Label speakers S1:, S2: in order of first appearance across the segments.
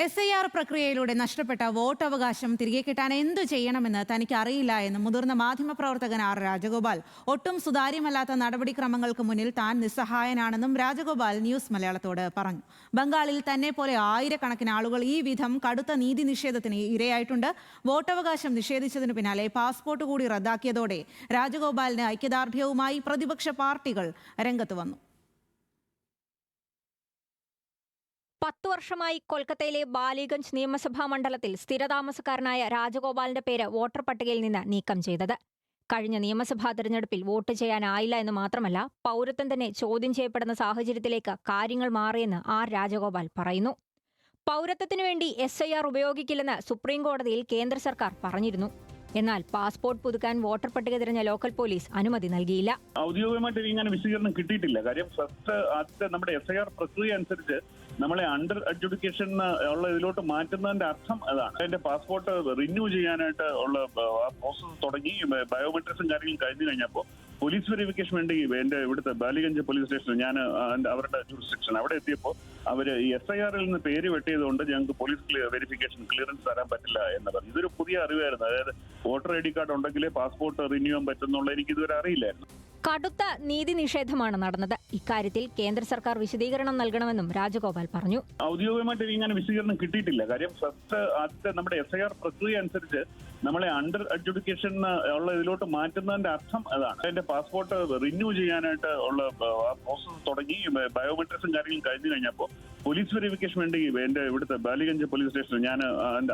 S1: SIR പ്രക്രിയയിലൂടെ നഷ്ടപ്പെട്ട വോട്ടവകാശം തിരികെ കിട്ടാൻ എന്തു ചെയ്യണമെന്ന് തനിക്ക് അറിയില്ല എന്ന് മുതിർന്ന മാധ്യമപ്രവർത്തകൻ ആർ രാജഗോപാൽ. ഒട്ടും സുതാര്യമല്ലാത്ത നടപടിക്രമങ്ങൾക്ക് മുന്നിൽ താൻ നിസ്സഹായനാണെന്നും രാജഗോപാൽ ന്യൂസ് മലയാളത്തോട് പറഞ്ഞു. ബംഗാളിൽ തന്നെ പോലെ ആയിരക്കണക്കിന് ആളുകൾ ഈ വിധം കടുത്ത നീതി നിഷേധത്തിന് ഇരയായിട്ടുണ്ട്. വോട്ടവകാശം നിഷേധിച്ചതിനു പിന്നാലെ പാസ്പോർട്ട് കൂടി റദ്ദാക്കിയതോടെ രാജഗോപാലിന് ഐക്യദാർഢ്യവുമായി പ്രതിപക്ഷ പാർട്ടികൾ രംഗത്ത് വന്നു.
S2: 10 വർഷമായി കൊൽക്കത്തയിലെ ബാലിഗഞ്ച് നിയമസഭാ മണ്ഡലത്തിൽ സ്ഥിരതാമസക്കാരനായ രാജഗോപാലിന്റെ പേര് വോട്ടർ പട്ടികയിൽ നിന്ന് നീക്കം ചെയ്തത്. കഴിഞ്ഞ നിയമസഭാ തെരഞ്ഞെടുപ്പിൽ വോട്ട് ചെയ്യാനായില്ല എന്ന് മാത്രമല്ല, പൗരത്വം തന്നെ ചോദ്യം ചെയ്യപ്പെടുന്ന സാഹചര്യത്തിലേക്ക് കാര്യങ്ങൾ മാറിയെന്ന് ആർ രാജഗോപാൽ പറയുന്നു. പൗരത്വത്തിനു വേണ്ടി SIR ഉപയോഗിക്കില്ലെന്ന് സുപ്രീംകോടതിയിൽ കേന്ദ്ര സർക്കാർ പറഞ്ഞിരുന്നു. എന്നാൽ പാസ്പോർട്ട് പുതുക്കാൻ വോട്ടർ പട്ടിക തിരഞ്ഞ ലോക്കൽ പോലീസ് അനുമതി നൽകിയില്ല.
S3: ഔദ്യോഗികമായിട്ട് ഇങ്ങനെ വിശദീകരണം കിട്ടിയിട്ടില്ല. കാര്യം ആദ്യത്തെ നമ്മുടെ SIR പ്രക്രിയ അനുസരിച്ച് നമ്മളെ അണ്ടർ അഡ്ജുഡിക്കേഷൻ ഉള്ള ഇതിലോട്ട് മാറ്റുന്നതിന്റെ അർത്ഥം അതാണ്. എന്റെ പാസ്പോർട്ട് റിന്യൂ ചെയ്യാനായിട്ട് ഉള്ള പ്രോസസ് തുടങ്ങി. ബയോമെട്രിക്സും കാര്യങ്ങളും കഴിഞ്ഞു കഴിഞ്ഞപ്പോൾ പോലീസ് വെരിഫിക്കേഷൻ വേണ്ടി എന്റെ ഇവിടുത്തെ ബാലിഗഞ്ച് പോലീസ് സ്റ്റേഷൻ ഞാൻ അവരുടെ ജൂറിസ്ഡിക്ഷൻ അവിടെ എത്തിയപ്പോൾ അവര് ഈ SIRൽ നിന്ന് പേര് വെട്ടിയതുകൊണ്ട് ഞങ്ങൾക്ക് പോലീസ് വെരിഫിക്കേഷൻ ക്ലിയറൻസ് തരാൻ പറ്റില്ല എന്ന് പറഞ്ഞു. ഇതൊരു പുതിയ അറിവായിരുന്നു. അതായത് വോട്ടർ ID കാർഡ് ഉണ്ടെങ്കിലേ പാസ്പോർട്ട് റിന്യൂ ചെയ്യാൻ പറ്റുന്നുള്ള എനിക്ക് ഇതുവരെ അറിയില്ലായിരുന്നു.
S2: കടുത്ത നീതി നിഷേധമാണ് നടന്നത്. ഇക്കാര്യത്തിൽ കേന്ദ്ര സർക്കാർ വിശദീകരണം നൽകണമെന്നും രാജഗോപാൽ പറഞ്ഞു.
S3: ഔദ്യോഗികമായിട്ട് ഇങ്ങനെ വിശദീകരണം കിട്ടിയിട്ടില്ല. കാര്യം ആദ്യത്തെ നമ്മുടെ SIR പ്രക്രിയ അനുസരിച്ച് നമ്മളെ അണ്ടർ അഡ്ജുഡിക്കേഷൻ ഉള്ള ഇതിലോട്ട് മാറ്റുന്നതിന്റെ അർത്ഥം അതാണ്. എന്റെ പാസ്പോർട്ട് റിന്യൂ ചെയ്യാനായിട്ട് ഉള്ള പ്രോസസ് തുടങ്ങി. ബയോമെട്രിക്സും കാര്യങ്ങളും കഴിഞ്ഞു കഴിഞ്ഞപ്പോൾ പോലീസ് വെരിഫിക്കേഷൻ വേണ്ടി എന്റെ ഇവിടുത്തെ ബാലിഗഞ്ച് പോലീസ് സ്റ്റേഷൻ ഞാൻ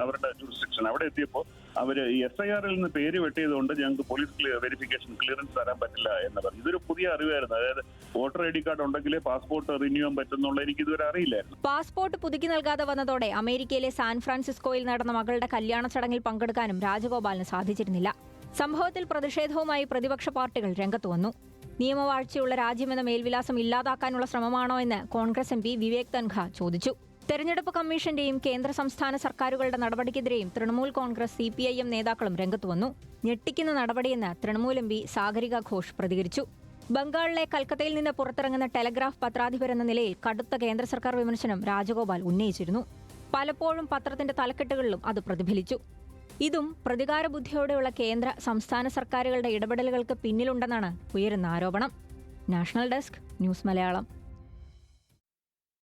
S3: അവരുടെ ജൂറിസ്ഡിക്ഷൻ അവിടെ എത്തിയപ്പോൾ അവര് ഈ SIRൽ നിന്ന് പേര് വെട്ടിയതുകൊണ്ട് ഞങ്ങൾക്ക് പോലീസ് വെരിഫിക്കേഷൻ ക്ലിയറൻസ് തരാൻ പറ്റില്ല എന്ന് പറഞ്ഞു. ഇതൊരു പുതിയ അറിവായിരുന്നു. അതായത് വോട്ടർ ID കാർഡ് ഉണ്ടെങ്കിലേ പാസ്പോർട്ട് റിന്യൂ ചെയ്യാൻ പറ്റുന്നുള്ള എനിക്ക് ഇതുവരെ അറിയില്ലായിരുന്നു.
S2: പാസ്പോർട്ട് പുതുക്കി നൽകാതെ വന്നതോടെ അമേരിക്കയിലെ സാൻ ഫ്രാൻസിസ്കോയിൽ നടന്ന മകളുടെ കല്യാണ ചടങ്ങിൽ പങ്കെടുക്കാനും രാജഗോപാലിന് സാധിച്ചിരുന്നില്ല. സംഭവത്തിൽ പ്രതിഷേധവുമായി പ്രതിപക്ഷ പാർട്ടികൾ രംഗത്തു വന്നു. നിയമവാഴ്ചയുള്ള രാജ്യമെന്ന മേൽവിലാസം ഇല്ലാതാക്കാനുള്ള ശ്രമമാണോ എന്ന് കോൺഗ്രസ് MP വിവേക് തൻഖ ചോദിച്ചു. തെരഞ്ഞെടുപ്പ് കമ്മീഷന്റെയും കേന്ദ്ര സംസ്ഥാന സർക്കാരുകളുടെ നടപടിക്കെതിരെയും തൃണമൂൽ കോൺഗ്രസ് CPIM നേതാക്കളും രംഗത്തുവന്നു. ഞെട്ടിക്കുന്ന നടപടിയെന്ന് തൃണമൂൽ MP സാഗരിക ഘോഷ് പ്രതികരിച്ചു. ബംഗാളിലെ കൽക്കത്തയിൽ നിന്ന് പുറത്തിറങ്ങുന്ന ടെലഗ്രാഫ് പത്രാധിപരെന്ന നിലയിൽ കടുത്ത കേന്ദ്ര സർക്കാർ വിമർശനം രാജഗോപാൽ ഉന്നയിച്ചിരുന്നു. പലപ്പോഴും പത്രത്തിന്റെ തലക്കെട്ടുകളിലും അത് പ്രതിഫലിച്ചു. ഇതും പ്രതികാരബുദ്ധിയോടെയുള്ള കേന്ദ്ര സംസ്ഥാന സർക്കാരുകളുടെ ഇടപെടലുകൾക്ക് പിന്നിലുണ്ടെന്നാണ് ഉയരുന്ന ആരോപണം. National desk, news Malayalam.